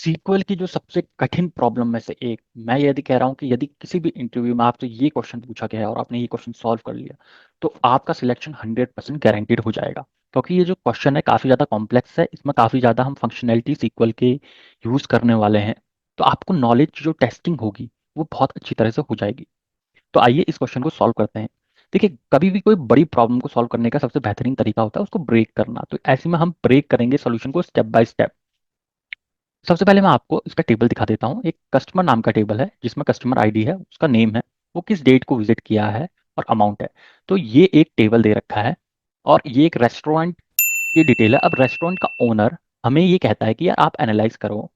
Sequel की जो सबसे कठिन प्रॉब्लम में से एक, मैं यदि कह रहा हूं कि यदि किसी भी इंटरव्यू में आपसे ये क्वेश्चन पूछा गया है और आपने ये क्वेश्चन सॉल्व कर लिया, तो आपका सिलेक्शन 100% गारंटीड हो जाएगा। क्योंकि ये जो क्वेश्चन है काफ़ी ज़्यादा कॉम्प्लेक्स है, इसमें काफ़ी ज़्यादा हम फंक्शनैलिटी सीक्वल के यूज़ करने वाले हैं। तो आपको नॉलेज जो टेस्टिंग होगी वो बहुत अच्छी तरह से हो जाएगी। तो आइए इस क्वेश्चन को सॉल्व करते हैं। देखिए, कभी भी कोई बड़ी प्रॉब्लम को सॉल्व करने का सबसे बेहतरीन तरीका होता है उसको ब्रेक करना। तो ऐसे में हम ब्रेक करेंगे सॉल्यूशन को स्टेप बाय स्टेप। सबसे पहले मैं आपको इसका टेबल दिखा देता हूँ। एक कस्टमर नाम का टेबल है जिसमें कस्टमर आईडी है, उसका नेम है, वो किस डेट को विजिट किया है और अमाउंट है। तो ये एक टेबल दे रखा है और ये एक रेस्टोरेंट की डिटेल है। अब रेस्टोरेंट का ओनर हमें ये कहता है कि यार आप एनालाइज करो,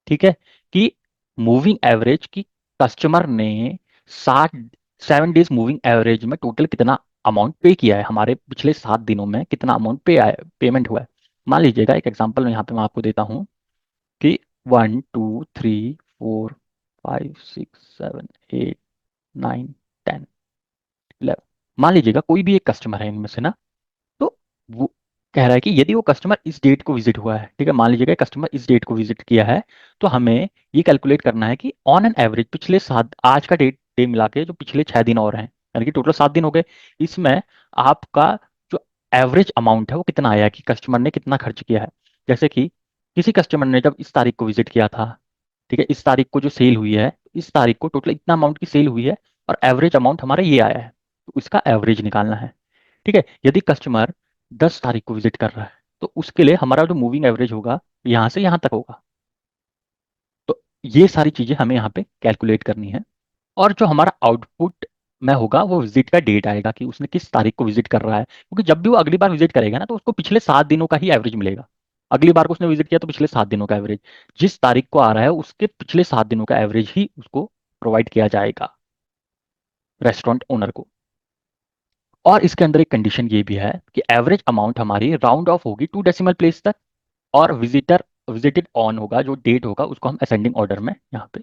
ठीक है, कि मूविंग एवरेज की कस्टमर ने 7 डेज मूविंग एवरेज में टोटल कितना अमाउंट पे किया है, हमारे पिछले 7 दिनों में कितना अमाउंट पे आया, पेमेंट हुआ है। मान लीजिएगा एक एग्जांपल यहाँ पे मैं आपको देता हूँ कि 1 2 3 4 5 6 7 8 9 10 11। मान लीजिएगा कोई भी एक कस्टमर है इनमें से ना, तो वो कह रहा है कि यदि वो कस्टमर इस डेट को विजिट हुआ है, ठीक है, मान लीजिएगा कस्टमर इस डेट को विजिट किया है, तो हमें ये कैलकुलेट करना है कि ऑन एन एवरेज पिछले 7, आज का डेट डे मिला के जो पिछले 6 दिन और हैं, यानी कि टोटल 7 दिन हो गए, इसमें आपका जो एवरेज अमाउंट है वो कितना आया है, कि कस्टमर ने कितना खर्च किया है। जैसे कि किसी कस्टमर ने जब इस तारीख को विजिट किया था, ठीक है, इस तारीख को जो सेल हुई है, इस तारीख को टोटल इतना अमाउंट की सेल हुई है और एवरेज अमाउंट हमारा ये आया है, तो इसका एवरेज निकालना है। ठीक है, यदि कस्टमर 10 तारीख को विजिट कर रहा है, तो उसके लिए हमारा जो मूविंग एवरेज होगा यहाँ से यहाँ तक होगा। तो ये सारी चीजें हमें यहाँ पे कैलकुलेट करनी है। और जो हमारा आउटपुट में होगा वो विजिट का डेट आएगा कि उसने किस तारीख को विजिट कर रहा है, क्योंकि जब भी वो अगली बार विजिट करेगा ना, तो उसको पिछले 7 दिनों का ही एवरेज मिलेगा। अगली बार को उसने विजिट किया तो पिछले 7 दिनों का एवरेज, जिस तारीख को आ रहा है उसके पिछले 7 दिनों का एवरेज ही उसको प्रोवाइड किया जाएगा रेस्टोरेंट ओनर को। और इसके अंदर एक कंडीशन ये भी है कि एवरेज अमाउंट हमारी राउंड ऑफ होगी 2 डेसिमल प्लेस तक, और विजिटेड ऑन होगा, जो डेट होगा उसको हम असेंडिंग ऑर्डर में यहाँ पे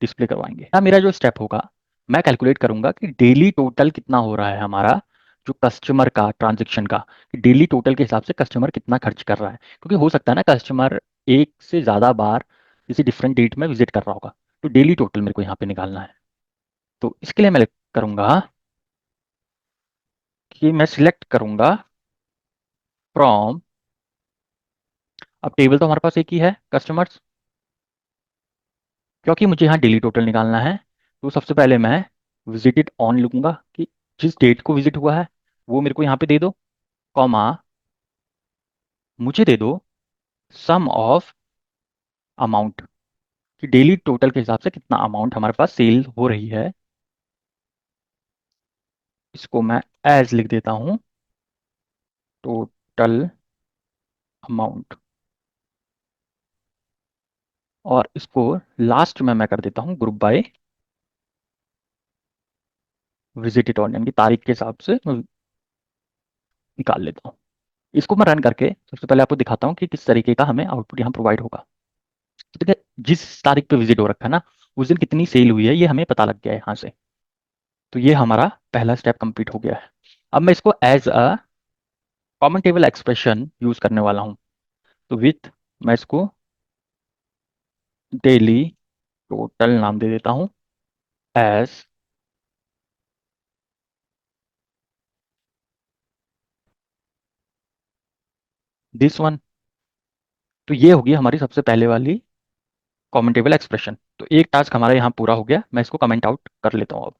डिस्प्ले करवाएंगे। अब मेरा जो स्टेप होगा, मैं कैलकुलेट करूंगा कि डेली टोटल कितना हो रहा है हमारा, जो कस्टमर का ट्रांजेक्शन का, कि डेली टोटल के हिसाब से कस्टमर कितना खर्च कर रहा है, क्योंकि हो सकता है ना कस्टमर एक से ज़्यादा बार किसी डिफरेंट डेट में विजिट कर रहा होगा। तो डेली टोटल मेरे को यहाँ पे निकालना है। तो इसके लिए मैं करूंगा कि मैं सिलेक्ट करूंगा फ्रॉम, अब टेबल तो हमारे पास एक ही है कस्टमर्स, क्योंकि मुझे यहाँ डेली टोटल निकालना है, तो सबसे पहले मैं विजिटेड ऑन लिखूंगा कि जिस डेट को विजिट हुआ है वो मेरे को यहाँ पे दे दो, कॉमा मुझे दे दो सम ऑफ अमाउंट, कि डेली टोटल के हिसाब से कितना अमाउंट हमारे पास सेल हो रही है। इसको मैं एज लिख देता हूँ, टोटल अमाउंट, और इसको लास्ट में मैं कर देता हूँ ग्रुप बाय विजिटेड ऑन, यानी कि तारीख के हिसाब से मैं निकाल लेता हूँ। इसको मैं रन करके सबसे पहले आपको दिखाता हूँ कि किस तरीके का हमें आउटपुट यहाँ प्रोवाइड होगा। तो देखिए, जिस तारीख पे विजिट हो रखा है ना, उस दिन कितनी सेल हुई है ये हमें पता लग गया है यहाँ से। तो ये हमारा पहला स्टेप कंप्लीट हो गया है। अब मैं इसको as a common table expression use करने वाला हूँ। तो विथ, मैं इसको डेली टोटल नाम दे देता हूँ एज दिस वन। तो ये होगी हमारी सबसे पहले वाली कॉमन टेबल एक्सप्रेशन। तो एक टास्क हमारा यहाँ पूरा हो गया, मैं इसको कमेंट आउट कर लेता हूँ।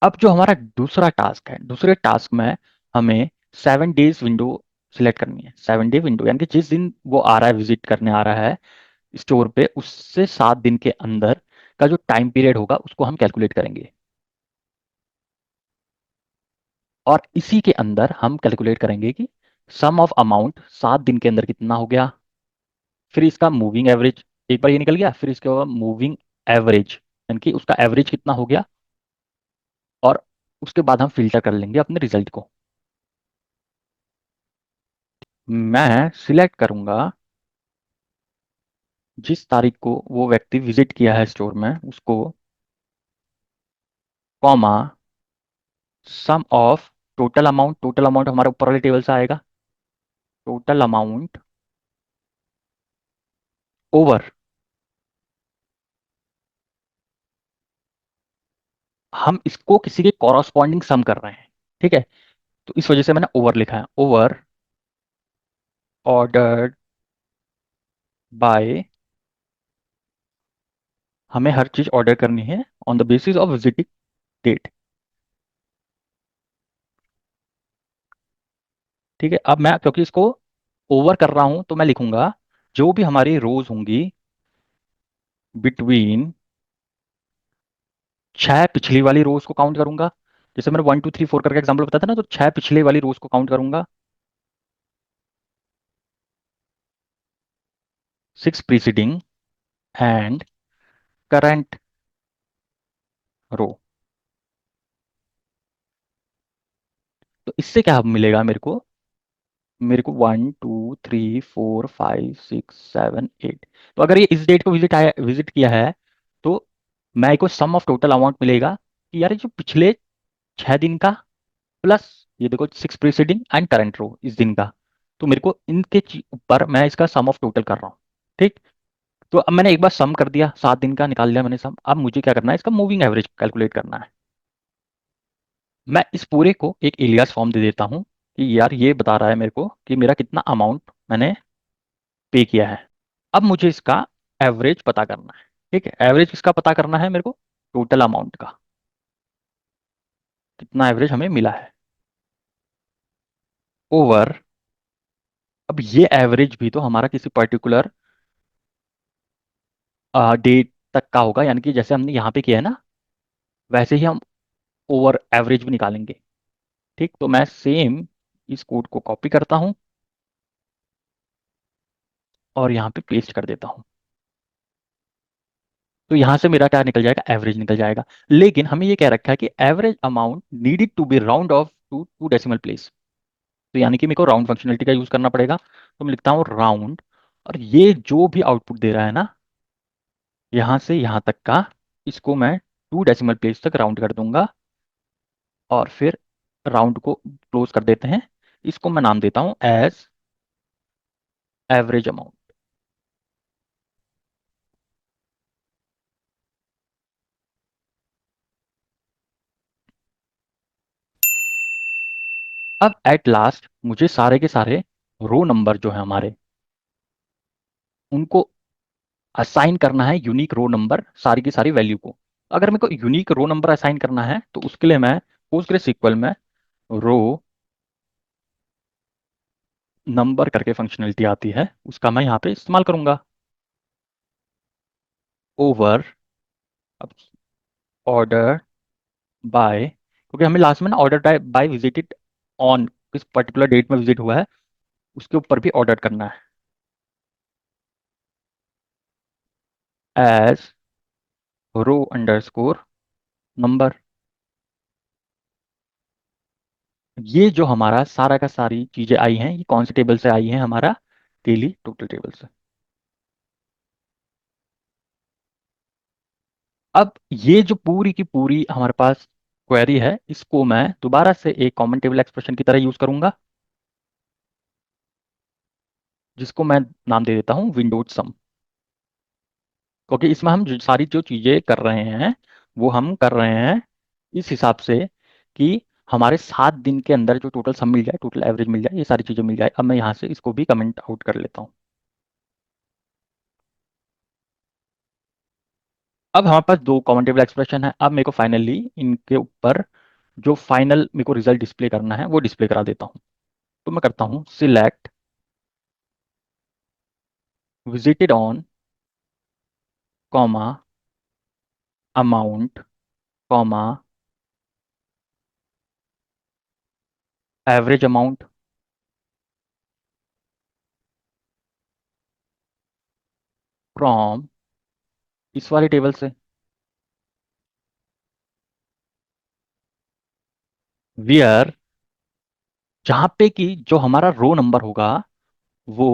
अब जो हमारा दूसरा टास्क है, दूसरे टास्क में हमें 7 डेज विंडो सिलेक्ट करनी है। 7 डे विंडो यानी कि जिस दिन वो आ रहा है, विजिट करने आ रहा है स्टोर पे, उससे 7 दिन के अंदर का जो टाइम पीरियड होगा उसको हम कैलकुलेट करेंगे। और इसी के अंदर हम कैलकुलेट करेंगे कि सम ऑफ अमाउंट 7 दिन के अंदर कितना हो गया, फिर इसका मूविंग एवरेज, एक बार ये निकल गया, फिर इसके बाद मूविंग एवरेज यानी कि उसका एवरेज कितना हो गया, और उसके बाद हम फिल्टर कर लेंगे अपने रिजल्ट को। मैं सिलेक्ट करूंगा जिस तारीख को वो व्यक्ति विजिट किया है स्टोर में उसको, comma sum of total amount, total amount हमारे ऊपर वाले टेबल से आएगा, टोटल अमाउंट ओवर, हम इसको किसी के कॉरस्पॉन्डिंग सम कर रहे हैं, ठीक है। तो इस वजह से मैंने ओवर लिखा है, ओवर ऑर्डर्ड बाय, हमें हर चीज ऑर्डर करनी है on the basis of visiting date, ठीक है। अब मैं क्योंकि इसको ओवर कर रहा हूं तो मैं लिखूंगा जो भी हमारी रोज होंगी बिटवीन, 6 पिछली वाली रोज को काउंट करूंगा, जैसे मैंने 1 2 3 4 करके एग्जाम्पल बताया था ना, तो 6 पिछले वाली रोज को काउंट करूंगा, 6 प्रीसीडिंग एंड करंट रो। तो इससे क्या मिलेगा मेरे को 1 2 3 4 5 6 7 8, तो अगर ये इस डेट को विजिट किया है तो मैं को सम ऑफ टोटल अमाउंट मिलेगा कि यार ये जो पिछले 6 दिन का प्लस ये देखो 6 प्रीसीडिंग एंड करंट रो इस दिन का, तो मेरे को इनके ऊपर मैं इसका सम ऑफ टोटल कर रहा हूँ, ठीक। तो अब मैंने एक बार सम कर दिया, 7 दिन का निकाल लिया मैंने सम, अब मुझे क्या करना है, इसका मूविंग एवरेज कैलकुलेट करना है। मैं इस पूरे को एक एलियास फॉर्म दे देता हूँ कि यार ये बता रहा है मेरे को कि मेरा कितना अमाउंट मैंने पे किया है। अब मुझे इसका एवरेज पता करना है, ठीक है। एवरेज किसका पता करना है मेरे को, टोटल अमाउंट का, कितना एवरेज हमें मिला है, ओवर। अब ये एवरेज भी तो हमारा किसी पर्टिकुलर डेट तक का होगा, यानी कि जैसे हमने यहाँ पे किया है ना, वैसे ही हम ओवर एवरेज भी निकालेंगे, ठीक। तो मैं सेम इस कोड को कॉपी करता हूँ और यहाँ पे पेस्ट कर देता हूँ, तो यहाँ से मेरा क्या निकल जाएगा, एवरेज निकल जाएगा। लेकिन हमें ये कह रखा है कि average amount needed to be round off to two decimal place, तो यानी कि मेरे को राउंड फंक्शनलिटी का यूज करना पड़ेगा, तो मैं लिखता हूँ राउंड, और ये जो भी आउटपुट दे रहा है ना, यहाँ से यहाँ तक का, इसको मैं 2 डेसिमल प्लेस तक राउंड कर दूंगा, और फिर राउंड को क्लोज कर देते हैं। इसको मैं नाम देता हूँ एज एवरेज अमाउंट। अब एट लास्ट मुझे सारे के सारे रो नंबर जो है हमारे, उनको असाइन करना है यूनिक रो नंबर सारी की सारी वैल्यू को। अगर मेरे को यूनिक रो नंबर असाइन करना है तो उसके लिए मैं पोस्टग्रेस सीक्वल में रो नंबर करके फंक्शनलिटी आती है, उसका मैं यहाँ पे इस्तेमाल करूंगा, ओवर ऑर्डर बाय, क्योंकि हमें लास्ट में ना ऑर्डर बाय विजिटेड ऑन, किस पर्टिकुलर डेट में विजिट हुआ है उसके ऊपर भी ऑर्डर करना है, एज रो अंडरस्कोर नंबर। ये जो हमारा सारा का सारी चीजें आई हैं, ये कौन से टेबल से आई हैं, हमारा डेली टोटल टेबल से। अब ये जो पूरी की पूरी हमारे पास क्वेरी है, इसको मैं दोबारा से एक कॉमन टेबल एक्सप्रेशन की तरह यूज करूंगा, जिसको मैं नाम दे देता हूँ विंडोज सम, क्योंकि इसमें हम सारी जो चीजें कर रहे हैं वो हम कर रहे हैं इस हिसाब से कि हमारे 7 दिन के अंदर जो टोटल सम मिल जाए, टोटल एवरेज मिल जाए, ये सारी चीजें मिल जाए। अब मैं यहाँ से इसको भी कमेंट आउट कर लेता हूँ। अब हमारे पास दो कॉमन टेबल एक्सप्रेशन है, अब मेरे को फाइनली इनके ऊपर जो फाइनल मेरे को रिजल्ट डिस्प्ले करना है वो डिस्प्ले करा देता हूँ। तो मैं करता हूँ select visited on, comma amount, comma average amount from इस वाले टेबल से, वियर, जहां पे कि जो हमारा रो नंबर होगा वो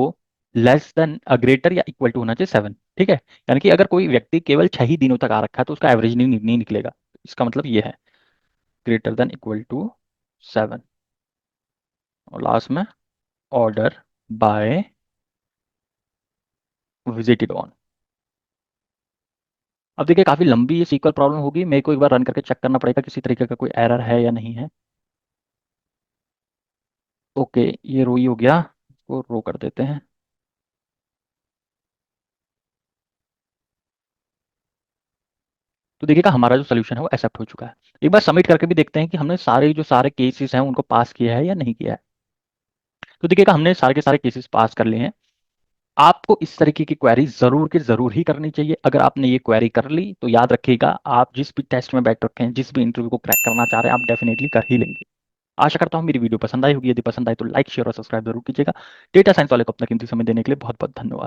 लेस देन ग्रेटर या इक्वल टू होना चाहिए 7, ठीक है। यानी कि अगर कोई व्यक्ति केवल 6 ही दिनों तक आ रखा है तो उसका एवरेज नहीं निकलेगा, इसका मतलब ये है ग्रेटर देन इक्वल टू 7, और लास्ट में order by visit it on. अब देखिए काफ़ी लंबी ये सीक्वल प्रॉब्लम होगी, मेरे को एक बार रन करके चेक करना पड़ेगा किसी तरीके का कोई एरर है या नहीं है। ओके, ये रो ही हो गया, इसको रो कर देते हैं। तो देखिएगा हमारा जो सोल्यूशन है वो एक्सेप्ट हो चुका है। एक बार सबमिट करके भी देखते हैं कि हमने सारे केसेस हैं उनको पास किया है या नहीं किया है। तो देखिएगा हमने सारे के सारे केसेस पास कर लिए हैं। आपको इस तरीके की क्वेरी जरूर के जरूर ही करनी चाहिए। अगर आपने ये क्वेरी कर ली तो याद रखिएगा, आप जिस भी टेस्ट में बैठ रखे हैं, जिस भी इंटरव्यू को क्रैक करना चाह रहे हैं, आप डेफिनेटली कर ही लेंगे। आशा करता हूँ मेरी वीडियो पसंद आई होगी। यदि पसंद आई तो लाइक शेयर और सब्सक्राइब जरूर कीजिएगा। डेटा साइंस वाले को अपना कीमती समय देने के लिए बहुत बहुत धन्यवाद।